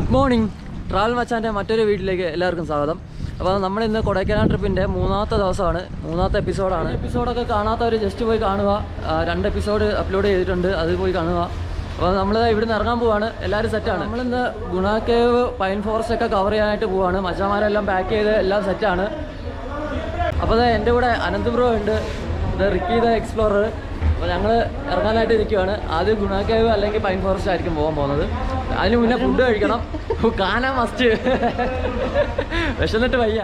Good morning. Travel മച്ചാൻ്റെ മറ്റൊരു വീട്ടിലേക്ക് എല്ലാവർക്കും സ്വാഗതം. അപ്പോൾ നമ്മളിന്ന് കൊടൈക്കനാൽ ട്രിപ്പിൻ്റെ മൂന്നാമത്തെ ദിവസമാണ്, മൂന്നാമത്തെ എപ്പിസോഡാണ്. എപ്പിസോഡൊക്കെ കാണാത്തവർ ജസ്റ്റ് പോയി കാണുക. 2 എപ്പിസോഡ് അപ്ലോഡ് ചെയ്തിട്ടുണ്ട്, അത് പോയി കാണുക. അപ്പോൾ നമ്മൾ ഇവിടുന്ന് ഇറങ്ങാൻ പോവാണ്. എല്ലാവരും സെറ്റാണ്. നമ്മളിന്ന് ഗുണ കേവ്, പൈൻ ഫോറസ്റ്റ് ഒക്കെ കവർ ചെയ്യാനായിട്ട് പോവാണ്. മച്ചാന്മാരെല്ലാം പാക്ക് ചെയ്ത് എല്ലാം സെറ്റാണ്. അപ്പോൾ എൻ്റെ കൂടെ അനന്ത് ബ്രോ ഉണ്ട്, റിക്കി ദ എക്സ്പ്ലോറർ. അപ്പോൾ ഞങ്ങൾ ഇറങ്ങാനായിട്ട് ഇരിക്കുവാണ്. ആദ്യം ഗുണ കേവ് അല്ലെങ്കിൽ പൈൻ ഫോറസ്റ്റ് ആയിരിക്കും പോകാൻ പോകുന്നത്. അതിന് മുന്നേ ഫുഡ് കഴിക്കണം. കാണാൻ മസ്റ്റ്. വിശന്നിട്ട് വയ്യ.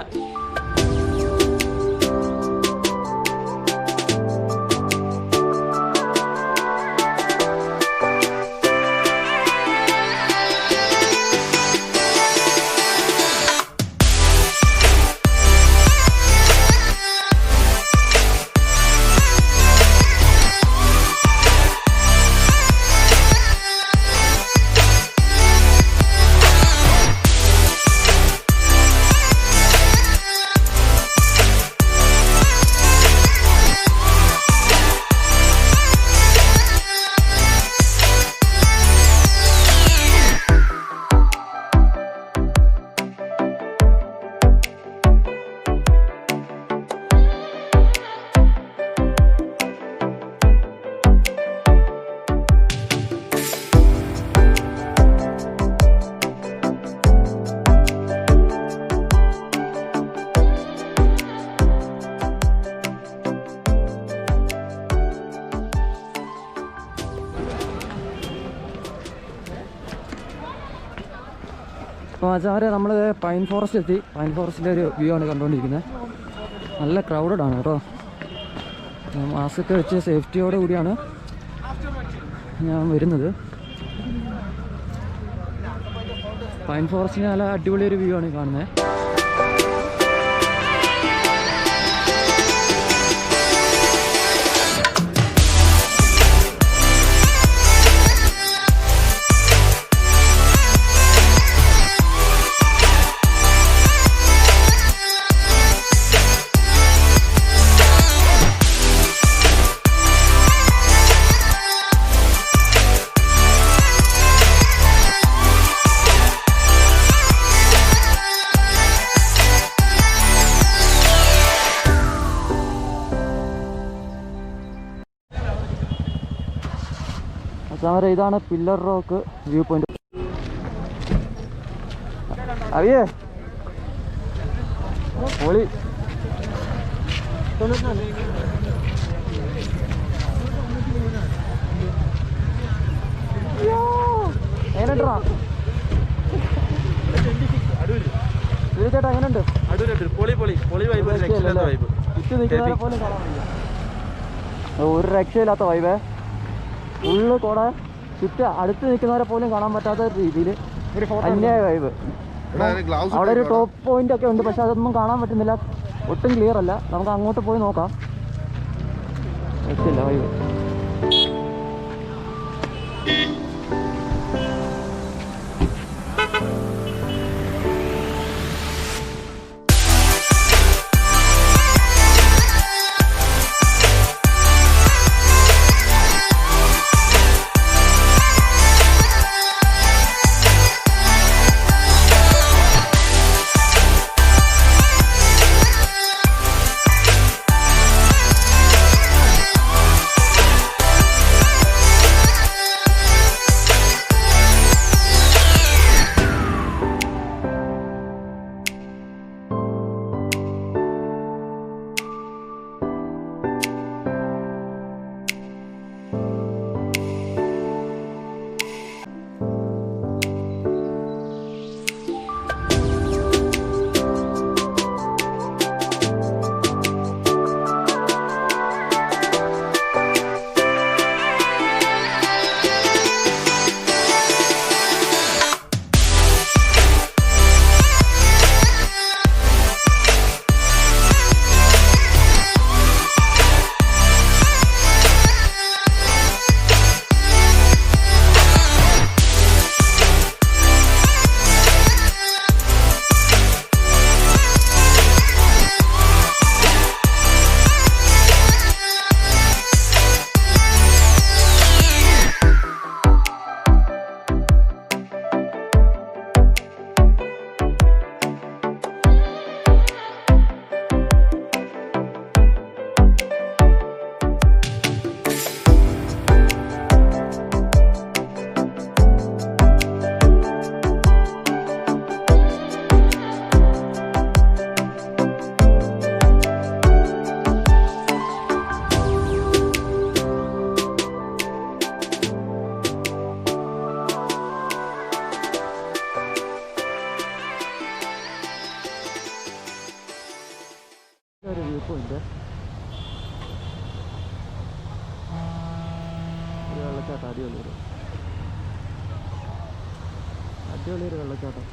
അപ്പോൾ മച്ചാരെ നമ്മൾ പൈൻ ഫോറസ്റ്റ് എത്തി. പൈൻ ഫോറസ്റ്റിൻ്റെ ഒരു വ്യൂ ആണ് കണ്ടുകൊണ്ടിരിക്കുന്നത്. നല്ല ക്രൗഡഡ് ആണ് കേട്ടോ. മാസ്കൊക്കെ വെച്ച് സേഫ്റ്റിയോട് കൂടിയാണ് ഞാൻ വരുന്നത്. പൈൻ ഫോറസ്റ്റിന് നല്ല അടിപൊളി ഒരു വ്യൂ ആണ് കാണുന്നത്. സാറേ ഇതാണ് പില്ലർ റോക്ക് വ്യൂ പോയിന്റ്. അറിയേ പൊളി. എങ്ങനെയുണ്ടാ ചേട്ടാ? എങ്ങനെയുണ്ട്? ചുറ്റി നിൽക്കുന്നവരെ പോലും കാണാൻ വയ്യ. ഒരു രക്ഷയില്ലാത്ത വൈബേ. ഫുള്ള് കൂടെ ചുറ്റും അടുത്ത് നിൽക്കുന്നവരെ പോലും കാണാൻ പറ്റാത്ത രീതിയിൽ അന്യായ വൈബ്. അവിടെ ഒരു ടോപ്പ് പോയിന്റ് ഒക്കെ ഉണ്ട്, പക്ഷെ അതൊന്നും കാണാൻ പറ്റുന്നില്ല, ഒട്ടും ക്ലിയർ അല്ല. നമുക്ക് അങ്ങോട്ട് പോയി നോക്കാം. രക്ഷയില്ല വൈബ്. ഒരു വ്യൂ പോയിന്റ്, ഒരു വെള്ളച്ചാട്ടം, അടിപൊളിയൊരു വെള്ളച്ചാട്ടം.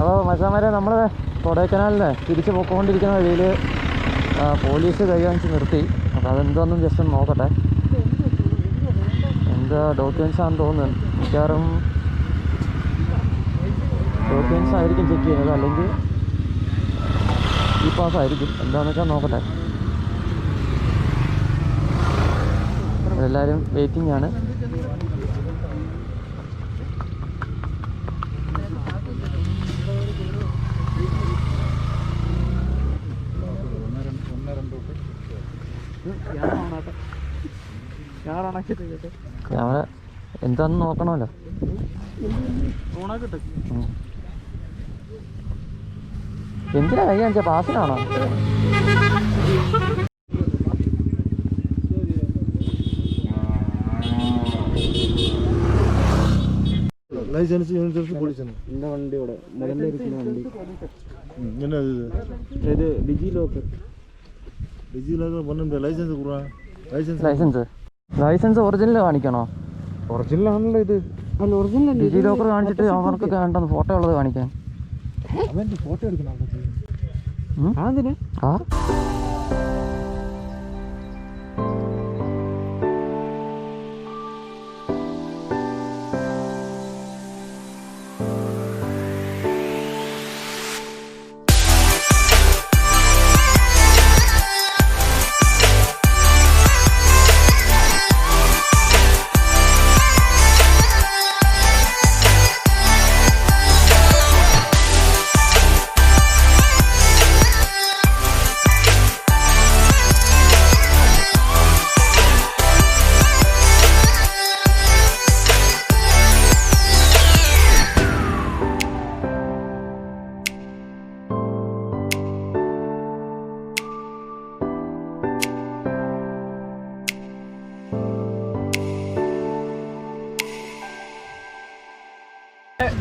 അപ്പോൾ മച്ചാന്മാരെ, നമ്മൾ കൊടൈക്കനാലിന് തിരിച്ച് പോയിക്കൊണ്ടിരിക്കുന്ന വഴിയിൽ പോലീസ് കൈകാണിച്ച് നിർത്തി. അപ്പോൾ അതെന്താണെന്നും ജസ്റ്റ് ഒന്ന് നോക്കട്ടെ. എന്താ ഡോക്യുമെൻറ്റ്സ് ആണെന്ന് തോന്നുന്നു. മിക്കവാറും ഡോക്യുമെൻറ്റ്സ് ആയിരിക്കും ചെക്ക് ചെയ്യുന്നത്, അല്ലെങ്കിൽ ഈ പാസ് ആയിരിക്കും. എന്താണെന്ന് വെച്ചാൽ നോക്കട്ടെ. എല്ലാവരും വെയിറ്റിംഗ് ആണ്. ക്യാമറ എന്താന്ന് നോക്കണമല്ലോ. എന്തിനാ കൈ കാണിച്ച? പാസിനാണോ? ലൈസൻസ് പോലീസാണ്. എൻ്റെ വണ്ടി ഇവിടെ മുതലിരിക്കുന്ന വണ്ടി. ഇത് DigiLocker license license original കാണിക്കണോ? ഒറിജിനൽ ആണല്ലോ ഇത്. അല്ല, ഒറിജിനൽ ഡിജി ലോക്കർ കാണിച്ചിട്ട് അവർക്ക് വേണ്ടെന്ന് ഫോട്ടോ ഉള്ളത് കാണിക്കാൻ. ഫോട്ടോ എടുക്കണം. അതിന് ആ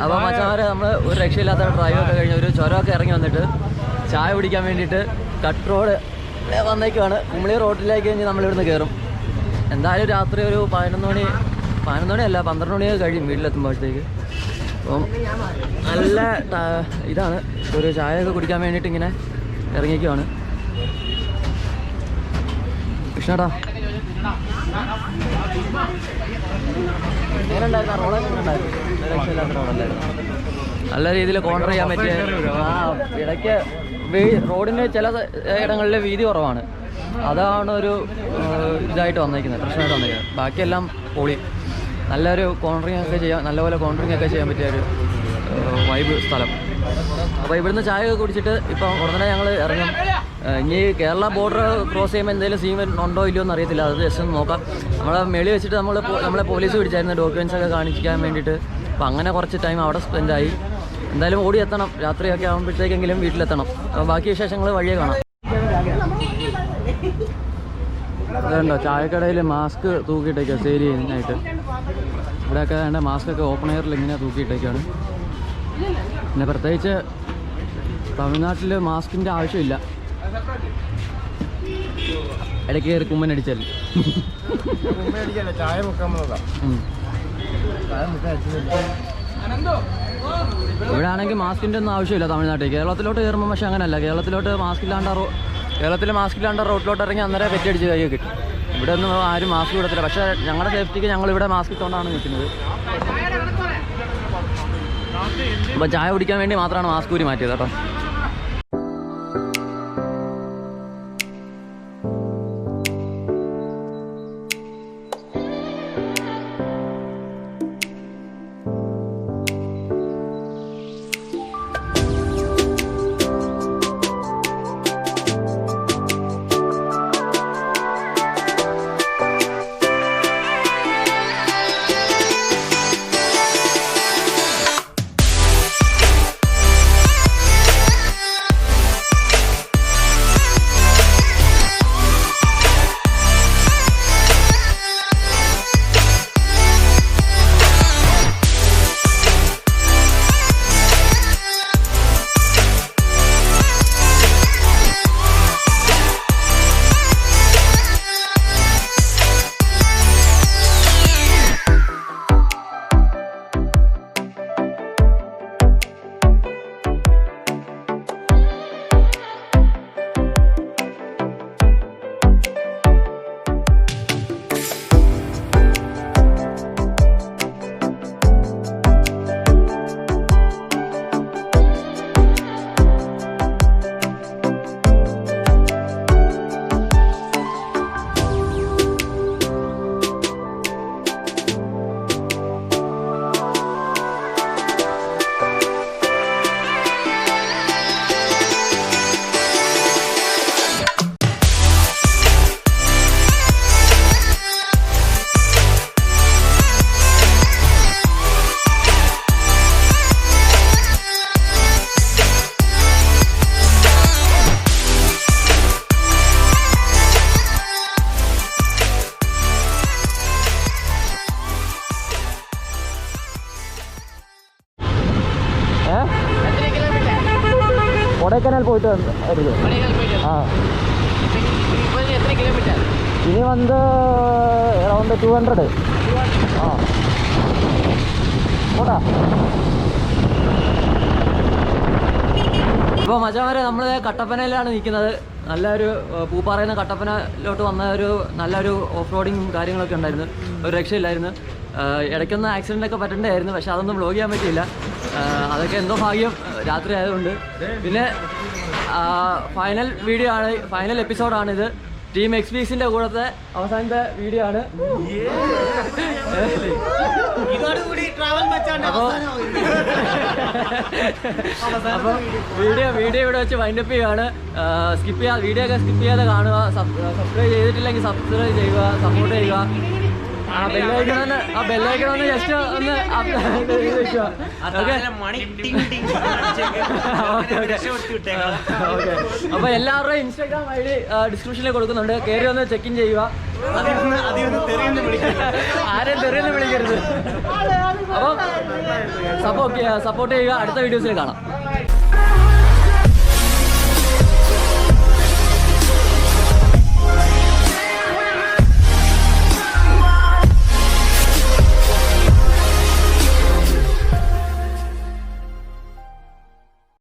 അപ്പോൾ മച്ചാന്മാരെ, നമ്മൾ ഒരു രക്ഷയില്ലാത്ത ഡ്രൈവൊക്കെ കഴിഞ്ഞ് ഒരു ചുരമൊക്കെ ഇറങ്ങി വന്നിട്ട് ചായ കുടിക്കാൻ വേണ്ടിയിട്ട് കട്ട് റോഡ് വന്നേക്കുവാണ്. കുമളി റോഡിലേക്ക് കഴിഞ്ഞ് നമ്മളിവിടുന്ന് കയറും. എന്തായാലും രാത്രി ഒരു 11 മണിയല്ല 12 മണിയൊക്കെ കഴിയും വീട്ടിലെത്തുമ്പോഴത്തേക്ക്. അപ്പം നല്ല ഇതാണ്, ഒരു ചായയൊക്കെ കുടിക്കാൻ വേണ്ടിയിട്ട് ഇങ്ങനെ ഇറങ്ങിക്കുവാണ്. കൃഷ്ണേട്ടാ, എങ്ങനെ ഉണ്ടായിരുന്നു റോഡൊക്കെ? രക്ഷയില്ലാത്ത റോഡല്ലായിരുന്നു. നല്ല രീതിയിൽ കോൺട്രോൾ ചെയ്യാൻ പറ്റിയ. ഇടയ്ക്ക് റോഡിൻ്റെ ചില ഇടങ്ങളിൽ വീതി കുറവാണ്. അതാണ് ഒരു ഇതായിട്ട് വന്നിരിക്കുന്നത്, പ്രശ്നമായിട്ട് വന്നിരിക്കുന്നത്. ബാക്കിയെല്ലാം പൊളി. നല്ലൊരു കോൺട്രിങ് ഒക്കെ ചെയ്യാൻ, നല്ലപോലെ കോൺട്രിങ് ഒക്കെ ചെയ്യാൻ പറ്റിയ ഒരു വൈബ് സ്ഥലം. അപ്പോൾ ഇവിടുന്ന് ചായ ഒക്കെ കുടിച്ചിട്ട് ഇപ്പം ഉടനെ ഞങ്ങൾ ഇറങ്ങും. ഇനി കേരള ബോർഡർ ക്രോസ് ചെയ്യുമ്പോൾ എന്തെങ്കിലും സീൻ ഉണ്ടോ ഇല്ലയോ എന്ന് അറിയത്തില്ല. അത് ജസ്റ്റ് ഒന്ന് നോക്കാം. നമ്മളെ മേളി വെച്ചിട്ട് നമ്മളെ പോലീസ് പിടിച്ചായിരുന്നു ഡോക്യുമെൻറ്റ്സ് ഒക്കെ കാണിക്കാൻ വേണ്ടിയിട്ട്. അപ്പോൾ അങ്ങനെ കുറച്ച് ടൈം അവിടെ സ്പെൻഡായി. എന്തായാലും ഓടി എത്തണം, രാത്രിയൊക്കെ ആകുമ്പോഴത്തേക്കെങ്കിലും വീട്ടിലെത്തണം. ബാക്കി വിശേഷങ്ങൾ വഴിയെ കാണാം. അതുണ്ടോ ചായക്കടയിൽ മാസ്ക് തൂക്കിയിട്ടേക്കുക സെയിൽ ചെയ്യുന്നതായിട്ട്. ഇവിടെയൊക്കെ വേണ്ട മാസ്കൊക്കെ ഓപ്പൺ എയറിൽ ഇങ്ങനെ തൂക്കിയിട്ടേക്കാണ്. പിന്നെ പ്രത്യേകിച്ച് തമിഴ്നാട്ടിൽ മാസ്കിൻ്റെ ആവശ്യമില്ല. ഇടയ്ക്ക് കയറി കുമ്മനടിച്ചാൽ ചായ ഇവിടെ ആണെങ്കിൽ മാസ്കിൻ്റെ ഒന്നും ആവശ്യമില്ല തമിഴ്നാട്ടിൽ. കേരളത്തിലോട്ട് കയറുമ്പോൾ പക്ഷേ അങ്ങനെയല്ല. കേരളത്തിലോട്ട് മാസ്ക് ഇല്ലാണ്ട് റോഡിലോട്ട് ഇറങ്ങി അന്നേരം പെറ്റടിച്ച് കൈ കിട്ടും. ഇവിടെ ഒന്നും ആരും മാസ്ക് ഇടത്തില്ല. പക്ഷേ ഞങ്ങളുടെ സേഫ്റ്റിക്ക് ഞങ്ങളിവിടെ മാസ്ക് ഇട്ടുകൊണ്ടാണ് നിൽക്കുന്നത്. അപ്പോൾ ചായ കുടിക്കാൻ വേണ്ടി മാത്രമാണ് മാസ്ക് ഊരി മാറ്റിയത് കേട്ടോ. കൊടൈക്കനാൽ പോയിട്ട് വരുത്. ആ എത്ര കിലോമീറ്റർ? ഇനി വന്ന് അറൗണ്ട് 200. ആ പോട്ടാ. ഇപ്പോൾ മച്ചാമാരെ നമ്മൾ കട്ടപ്പനയിലാണ് നിൽക്കുന്നത്. നല്ലൊരു പൂപ്പാറയുന്ന കട്ടപ്പനയിലോട്ട് വന്ന നല്ലൊരു ഓഫ് റോഡിങ്ങും കാര്യങ്ങളൊക്കെ ഉണ്ടായിരുന്നു. ഒരു രക്ഷയില്ലായിരുന്നു. ഇടയ്ക്കൊന്ന് ആക്സിഡൻ്റൊക്കെ പറ്റേണ്ടതായിരുന്നു, പക്ഷെ അതൊന്നും വ്ലോഗ് ചെയ്യാൻ പറ്റിയില്ല. അതൊക്കെ എന്തോ ഭാഗ്യം രാത്രി ആയതുകൊണ്ട്. പിന്നെ ഫൈനൽ വീഡിയോ ആണ്, ഫൈനൽ എപ്പിസോഡാണിത്. ടീം എക്സ്പീസിൻ്റെ കൂടത്തെ അവസാനത്തെ വീഡിയോ ആണ്. അപ്പോൾ വീഡിയോ ഇവിടെ വെച്ച് വൈൻഡപ്പ് ചെയ്യുകയാണ്. വീഡിയോ ഒക്കെ സ്കിപ്പ് ചെയ്യാതെ കാണുക. സബ്സ്ക്രൈബ് ചെയ്തിട്ടില്ലെങ്കിൽ സബ്സ്ക്രൈബ് ചെയ്യുക, സപ്പോർട്ട് ചെയ്യുക. ആ ബെല്ലൈക്കൺ ഒന്ന് ജസ്റ്റ് ഒന്ന് വെക്കുക. ഓക്കെ. അപ്പോൾ എല്ലാവരുടെയും ഇൻസ്റ്റാഗ്രാം ID ഡിസ്ക്രിപ്ഷനിൽ കൊടുക്കുന്നുണ്ട്. കയറി ഒന്ന് ചെക്ക് ഇൻ ചെയ്യുക. ആരെയും തെറിയൊന്നും വിളിക്കരുത്. അപ്പം സപ്പോർട്ട് ചെയ്യുക. അടുത്ത വീഡിയോസിൽ കാണാം.